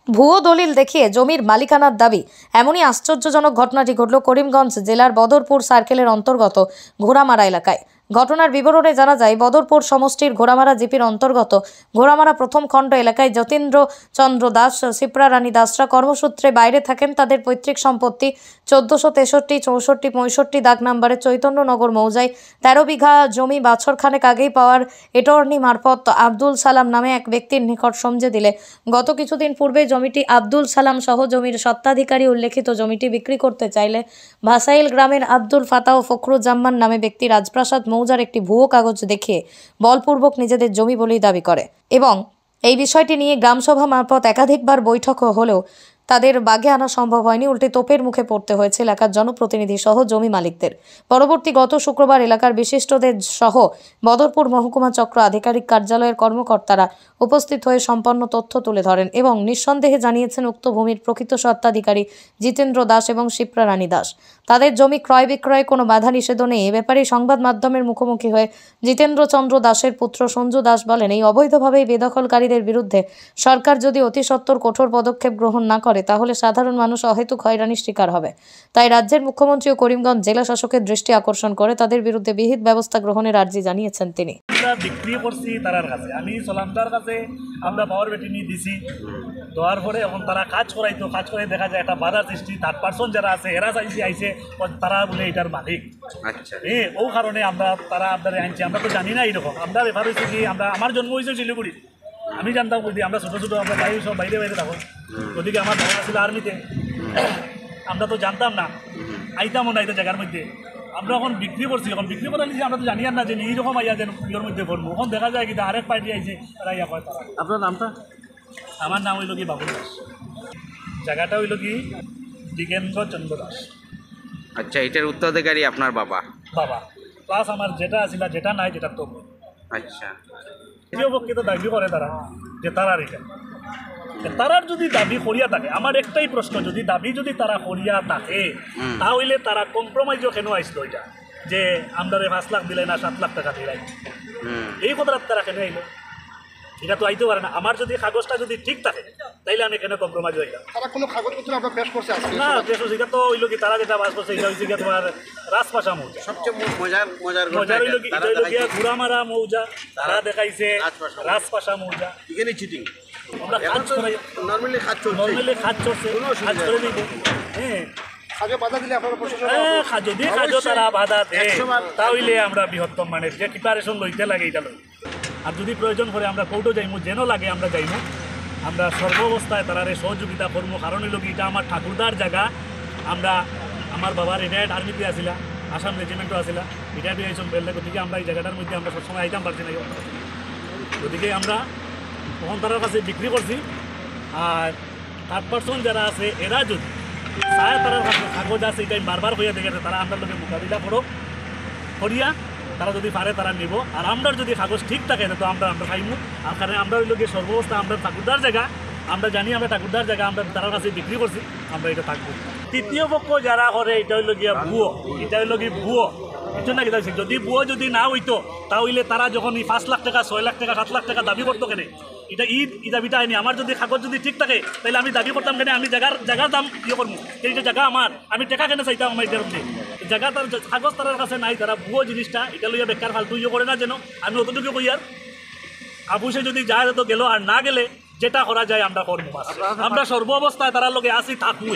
ভুয়ো দলিল দেখিয়ে জমির মালিকানার দাবি। এমনই আশ্চর্যজনক ঘটনাটি ঘটল করিমগঞ্জ জেলার বদরপুর সার্কেলের অন্তর্গত ঘোড়ামারা এলাকায়। ঘটনার বিবরণে জানা যায়, বদরপুর সমষ্টির ঘোড়ামারা জিপির অন্তর্গত ঘোড়ামারা প্রথম খণ্ড এলাকায় যতীন্দ্র চন্দ্র দাস, শিপ্রা রানী দাসরা কর্মসূত্রে বাইরে থাকেন। তাদের পৈতৃক সম্পত্তি 1463, 64, 65 দাগ নম্বরে চৈতন্যনগর মৌজায় 13 বিঘা জমি বছর খানেক আগেই পাওয়ার এটর্নি মারফত আব্দুল সালাম নামে এক ব্যক্তির নিকট সমঝে দিলে গত কিছুদিন পূর্বে জমিটি আব্দুল সালাম সহ জমির স্বত্বাধিকারী উল্লেখিত জমিটি বিক্রি করতে চাইলে ভাসাইল গ্রামের আব্দুল ফাতা ও ফখরুজ্জামান নামে ব্যক্তি রাজপ্রাসাদ মৌজার একটি ভুয়ো কাগজ দেখিয়ে বলপূর্বক নিজেদের জমি বলেই দাবি করে এবং এই বিষয়টি নিয়ে গ্রামসভা মারফত একাধিকবার বৈঠক হলেও তাদের বাগে আনা সম্ভব হয়নি। উল্টে তোপের মুখে পড়তে হয়েছে এলাকার জনপ্রতিনিধি সহ জমি মালিকদের। পরবর্তী গত শুক্রবার এলাকার বিশিষ্টদের সহ বদরপুর মহকুমা চক্র আধিকারিক কার্যালয়ের কর্মকর্তারা উপস্থিত হয়ে সম্পন্ন তথ্য তুলে ধরেন এবং নিঃসন্দেহে জানিয়েছেন উক্ত ভূমির প্রকৃত স্বত্বাধিকারী জিতেন্দ্র দাস এবং শিপ্রা রানী দাস। তাদের জমি ক্রয় বিক্রয়ে কোনো বাধা নিষেধ নেই। এ ব্যাপারে সংবাদ মাধ্যমের মুখোমুখি হয়ে জিতেন্দ্র চন্দ্র দাসের পুত্র সঞ্জু দাস বলেন, এই অবৈধভাবে বেদখলকারীদের বিরুদ্ধে সরকার যদি অতি সত্বর কঠোর পদক্ষেপ গ্রহণ না করে তাহলে সাধারণ মানুষ অহেতুক হয়রানির শিকার হবে। তাই রাজ্যের মুখ্যমন্ত্রী ও করিমগঞ্জ জেলা শাসকের দৃষ্টি আকর্ষণ করে তাদের বিরুদ্ধে বিহিত ব্যবস্থা গ্রহণের আর্জি জানিয়েছেন তিনি। বিক্রি করছি তারার কাছে, আমি সলামদার কাছে আমরা পাওয়ার বেটি নিয়ে দিছি। দেওয়ার পরে এখন তারা কাজ করে দেখা যায় একটা বাধা সৃষ্টি। থার্ড পার্সন যারা আছে এরা চাইছে আইসে তারা বলে এটার মালিক। আচ্ছা, ও কারণে আমরা তারা আপনারা আনছি। আমরা তো জানি না এইরকম। আমরা ব্যাপার হয়েছে কি, আমার জন্ম হয়েছে শিলিগুড়ি। আমি জানতাম যদি আমরা ছোটো আমরা বাইরে সব বাইরে থাকো। ওদিকে আমার বাবা ছিল আর্মিতে, আমরা তো জানতাম না, আইতামও না এই জায়গার মধ্যে। আমরা এখন বিক্রি করছি, এখন বিক্রি করা নিয়েছি। আমরা তো জানি না যে এইরকম আইয়া যেন ইয়ের মধ্যে পড়বো। এখন দেখা যায় কিন্তু আরেক পার্টি আইছে, তারা ইয়া কয় তারা। আপনার নামটা? আমার নাম হইল কি বাবুল দাস, জায়গাটা হইল কি দিগেন্দ্র চন্দ্র দাস। আচ্ছা, এটার উত্তরাধিকারী আপনার বাবা প্লাস আমার যেটা আছিল যেটা নাই যেটা তো। আচ্ছা, তৃতীয় পক্ষে তো দাবি করে তারা যে তারার এটা, তারার যদি দাবি করিয়া থাকে, আমার একটাই প্রশ্ন, যদি দাবি যদি তারা করিয়া থাকে তাহলে তারা কম্প্রোমাইজও কেন আসলো এটা যে আমরা 5 লাখ দিলে না 7 লাখ টাকা দিলাই, এই কথাটা তারা কেন আইলো? এটা তো আইতে পারে না। আমার যদি কাগজটা যদি ঠিক থাকে তাইলে আমি কেন কম্প্রোমাইজ হইলাম? তারা কোনো কাগজপত্র আপনার পেশ করছে না, পেশ করছে এটা তো হইল কি তারা যেটা বাস করছে এটা হইছে কি তোমার রাজপাশা মৌজা। সবচেয়ে মজার হইল কি এটা হইল কি ঘোড়ামারা মৌজা, তারা দেখাইছে রাজপাশা মৌজা। এখানে চিটিং। আমরা কাজ করাই, নরমালি কাজ চলছে, কাজ করে দিব। যদি কাজও তারা বাধা দেয় তাহলে আমরা বৃহত্তম মানে যে প্রিপারেশন লইতে লাগে এটা লই। আর যদি প্রয়োজন করে আমরা কোর্টও যাইমু, যেন লাগে আমরা যাইমু। আমরা সর্বাবস্থায় তারারে সহযোগিতা করবো। কারণ হইল কি এটা আমার ঠাকুরদার জায়গা। আমরা আমার বাবার রিটায়ার্ড আর্মিতে আসিলা, আসাম রেজিমেন্টও আসিলা, রিটায়ার্ড হয়ে আইসম বেললে। গতিকে আমরা এই জায়গাটার মধ্যে আমরা সবসময় আইতাম পারছি না। গতিকে আমরা তখন তার কাছে বিক্রি করছি। আর থার্ড পার্সন যারা আছে এরা যদি চায় তার কাগজ আছে এটাই বারবার হইয়া দেখেছে, তারা আমরা লোকে মোকাবিলা করিয়া তারা যদি পারে তারা নিব। আর আমরা যদি কাগজ ঠিক থাকে তো আমরা খাইমু। আর কারণে আমরা ওই লোকের সর্বাবস্থা আমরা ঠাকুরদার জায়গা, আমরা জানি আমরা ঠাকুরদার জায়গা, আমরা তার কাছে বিক্রি করছি, আমরা এটা থাকবো। তৃতীয় পক্ষ যারা করে এটা হইল গিয়া ভুয়ো, এটা হইল কি ভুয়ো। এই জন্য কি যদি ভুয়ো যদি না হইতো তাহলে তারা যখন 5 লাখ টাকা 6 লাখ টাকা 7 লাখ টাকা দাবি করতো কেন? এটা এই দাবিটা আইনি। আমার যদি কাগজ যদি ঠিক থাকে তাহলে আমি দাবি করতাম কেন? আমি জায়গার দাম ইয়ে করবো, এইটা জায়গা আমার, আমি টাকা কেন চাইতাম আমার এটার মধ্যে? জায়গা তার কাগজ তার কাছে নাই, তারা ভুয়ো জিনিসটা এটা লইয়া বেকার ফালতু ইয়ে করে না। যেন আমি অতটুকু কই আর আবুসে যদি যায় তো গেল, আর না গেলে যেটা করা যায় আমরা করবো। আমরা সর্ব অবস্থায় তারা লোকে আসি থাকবো।